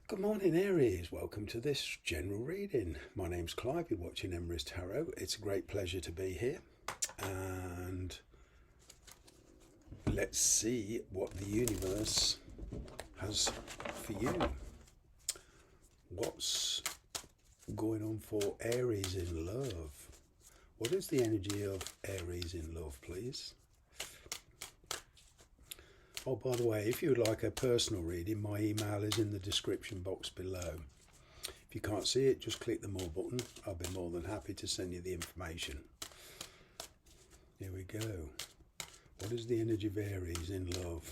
Good morning, Aries. Welcome to this general reading. My name's Clive. You're watching Aries Tarot. It's a great pleasure to be here. And let's see what the universe has for you. What's going on for Aries in love? What is the energy of Aries in love, please? Oh, by the way, if you would like a personal reading, my email is in the description box below. If you can't see it, just click the more button. I'll be more than happy to send you the information. Here we go. What is the energy of Aries in love?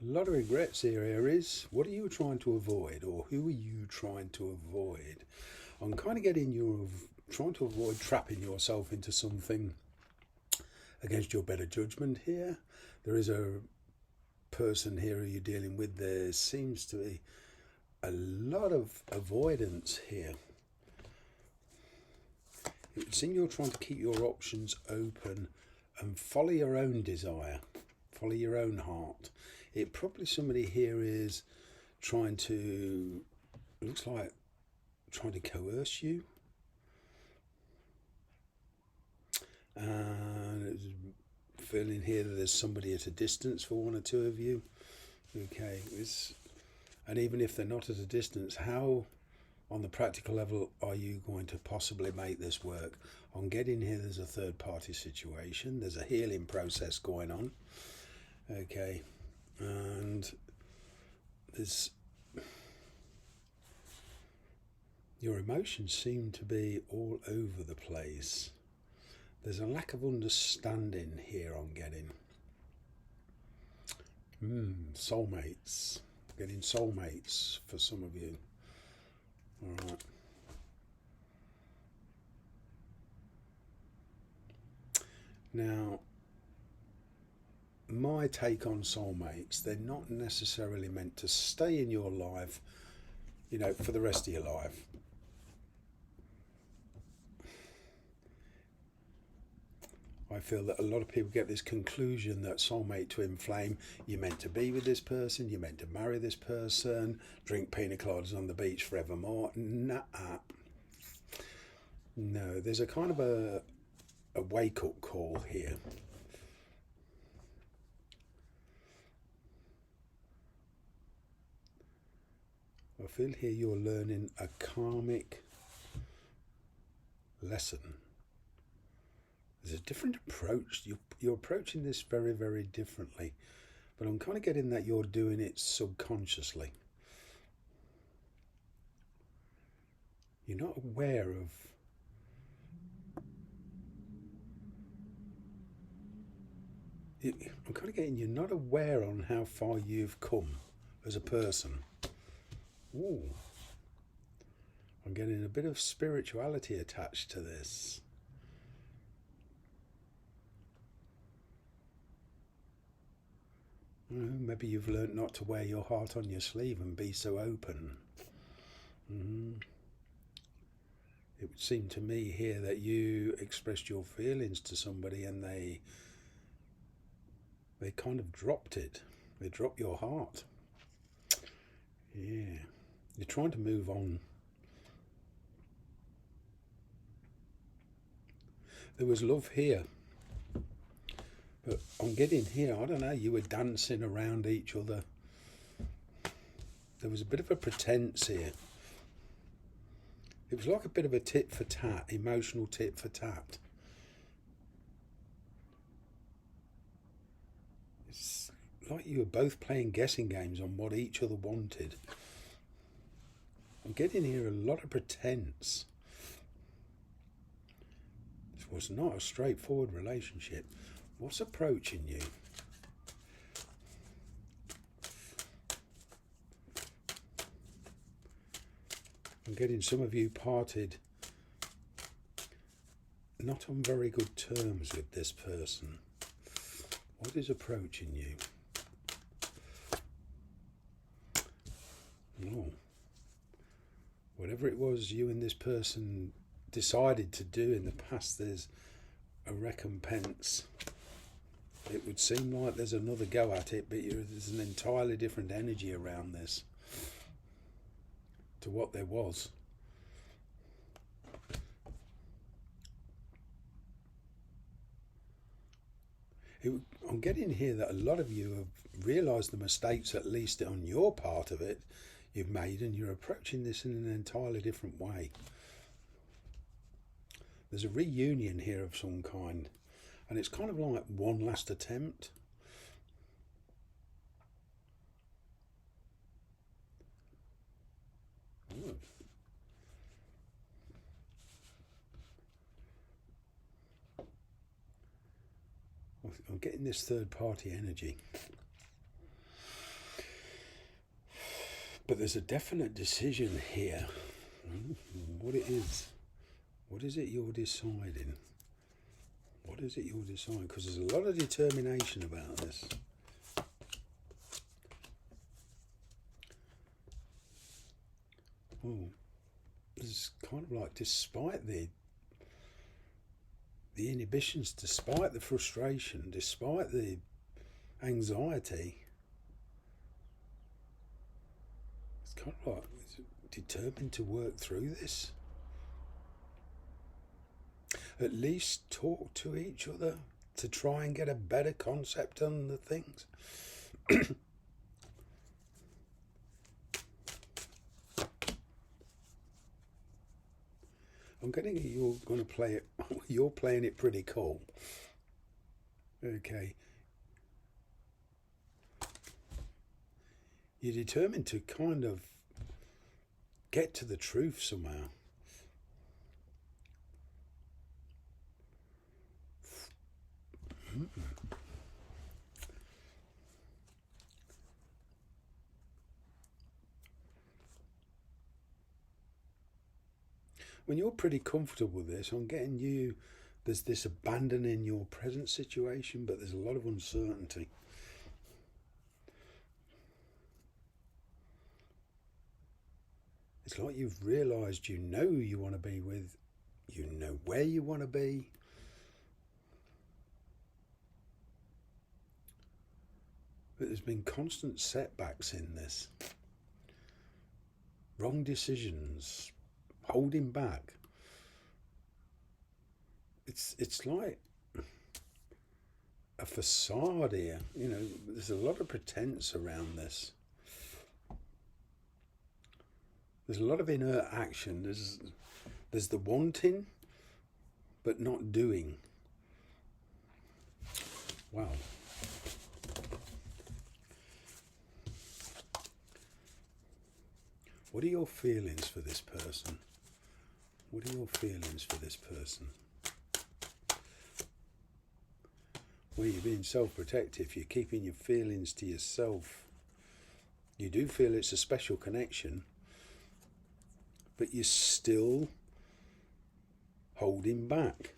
A lot of regrets here, Aries. What are you trying to avoid, or who are you trying to avoid? I'm kind of getting you're trying to avoid trapping yourself into something against your better judgment here. There is a person here who you're dealing with. There seems to be a lot of avoidance here. It seems you're trying to keep your options open and follow your own desire, follow your own heart. It probably somebody here is trying to, looks like trying to coerce you. And feeling here that there's somebody at a distance for one or two of you. Okay, and even if they're not at a distance, how on the practical level are you going to possibly make this work? On getting here, there's a third party situation. There's a healing process going on. Okay, and there's your emotions seem to be all over the place. There's a lack of understanding here I'm getting. Soulmates. Getting soulmates for some of you. Alright. Now, my take on soulmates, they're not necessarily meant to stay in your life, for the rest of your life. I feel that a lot of people get this conclusion that soulmate twin flame, you're meant to be with this person, you're meant to marry this person, drink pina coladas on the beach forevermore. Nah. No, there's a kind of a wake-up call here. I feel here you're learning a karmic lesson. There's a different approach. You're approaching this very, very differently. But I'm kind of getting that you're doing it subconsciously. You're not aware of... I'm kind of getting you're not aware on how far you've come as a person. Ooh. I'm getting a bit of spirituality attached to this. Maybe you've learnt not to wear your heart on your sleeve and be so open. It would seem to me here that you expressed your feelings to somebody and they kind of dropped it. They dropped your heart. Yeah. You're trying to move on. There was love here. But I'm getting here, I don't know, you were dancing around each other. There was a bit of a pretense here. It was like a bit of a tit for tat, emotional tit for tat. It's like you were both playing guessing games on what each other wanted. I'm getting here a lot of pretense. This was not a straightforward relationship. What's approaching you? I'm getting some of you parted not on very good terms with this person. What is approaching you? Oh. Whatever it was you and this person decided to do in the past, there's a recompense. It would seem like there's another go at it, but there's an entirely different energy around this to what there was. I'm getting here that a lot of you have realised the mistakes, at least on your part of it, you've made, and you're approaching this in an entirely different way. There's a reunion here of some kind, and it's kind of like one last attempt. Ooh. I'm getting this third party energy. But there's a definite decision here. What it is. What is it you're deciding? What is it you're deciding? Because there's a lot of determination about this. Oh, it's kind of like, despite the inhibitions, despite the frustration, despite the anxiety, it's kind of like determined to work through this. At least talk to each other to try and get a better concept on the things. I'm getting it, you're going to play it, you're playing it pretty cool. Okay. You're determined to kind of get to the truth somehow. When you're pretty comfortable with this, I'm getting you, there's this abandoning your present situation, but there's a lot of uncertainty. It's like you've realised you know who you want to be with, you know where you want to be. But there's been constant setbacks in this. Wrong decisions, holding back. It's like a facade here. You know, there's a lot of pretense around this. There's a lot of inert action. There's the wanting, but not doing. Wow. What are your feelings for this person? What are your feelings for this person? Well, you're being self-protective. You're keeping your feelings to yourself. You do feel it's a special connection, but you're still holding back.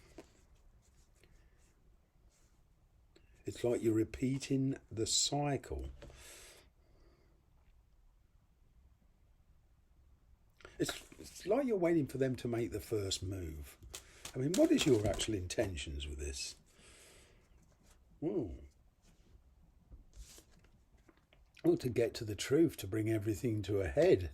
It's like you're repeating the cycle. It's like you're waiting for them to make the first move. I mean, what is your actual intentions with this? Oh, to get to the truth, to bring everything to a head.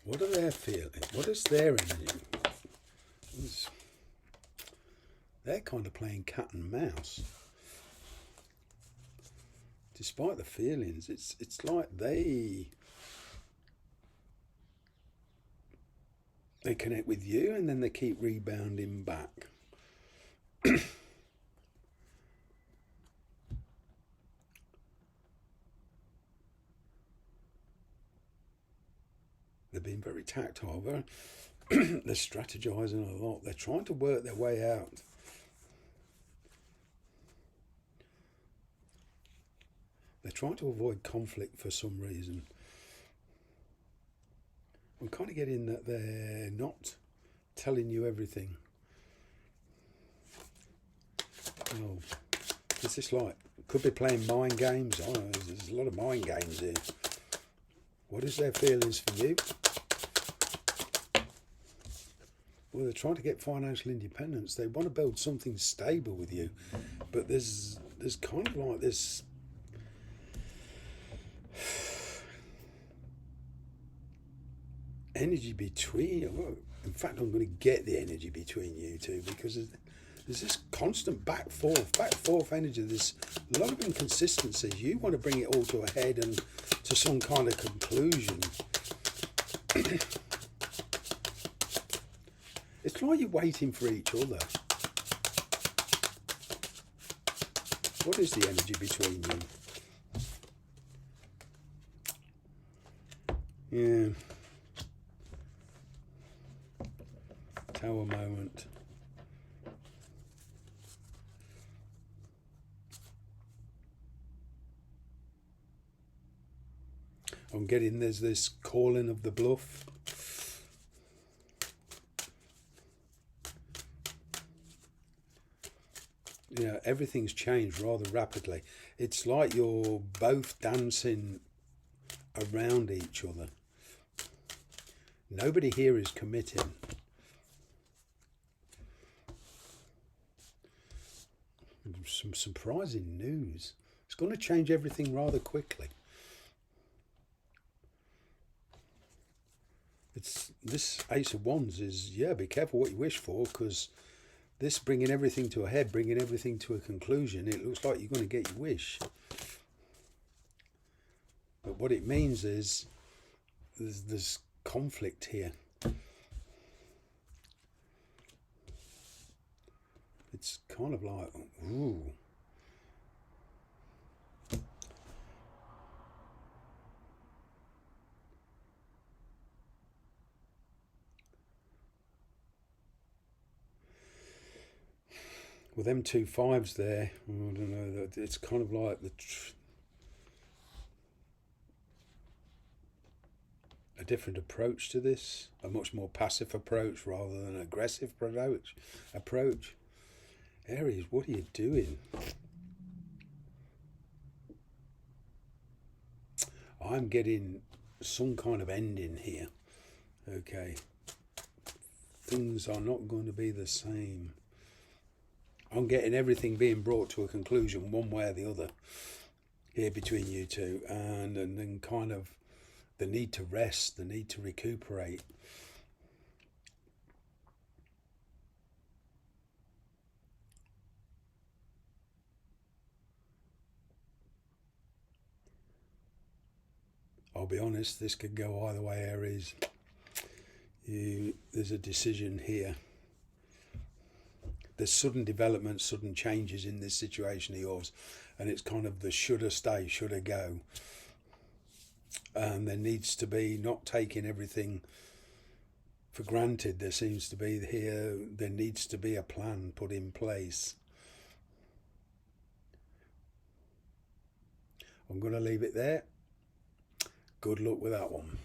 What are their feelings? What is their energy? They're kind of playing cat and mouse. Despite the feelings, it's like they connect with you and then they keep rebounding back. They're being very tactile. They're strategizing a lot. They're trying to work their way out. They're trying to avoid conflict for some reason. I'm kind of getting that they're not telling you everything. Oh, is this like, could be playing mind games? Oh, there's a lot of mind games here. What is their feelings for you? Well, they're trying to get financial independence. They want to build something stable with you, but there's kind of like this energy between you. In fact, I'm going to get the energy between you two, because there's this constant back forth energy. There's a lot of inconsistencies. You want to bring it all to a head and to some kind of conclusion. It's like you're waiting for each other. What is the energy between you? Yeah. Tower moment. I'm getting there's this calling of the bluff. You know, everything's changed rather rapidly. It's like you're both dancing around each other. Nobody here is committing. Some surprising news. It's going to change everything rather quickly. This Ace of Wands is, yeah, be careful what you wish for, because this bringing everything to a head, bringing everything to a conclusion, it looks like you're going to get your wish. But what it means is there's conflict here. It's kind of like, ooh. With them two fives there, I don't know, it's kind of like a different approach to this, a much more passive approach rather than an aggressive approach. Aries, what are you doing? I'm getting some kind of ending here. Okay. Things are not going to be the same. I'm getting everything being brought to a conclusion one way or the other here between you two, and then kind of the need to rest, the need to recuperate. I'll be honest, this could go either way, Aries. There's a decision here. There's sudden developments, sudden changes in this situation of yours, and it's kind of the shoulda stay, shoulda go. And there needs to be not taking everything for granted. There seems to be here, there needs to be a plan put in place. I'm going to leave it there. Good luck with that one.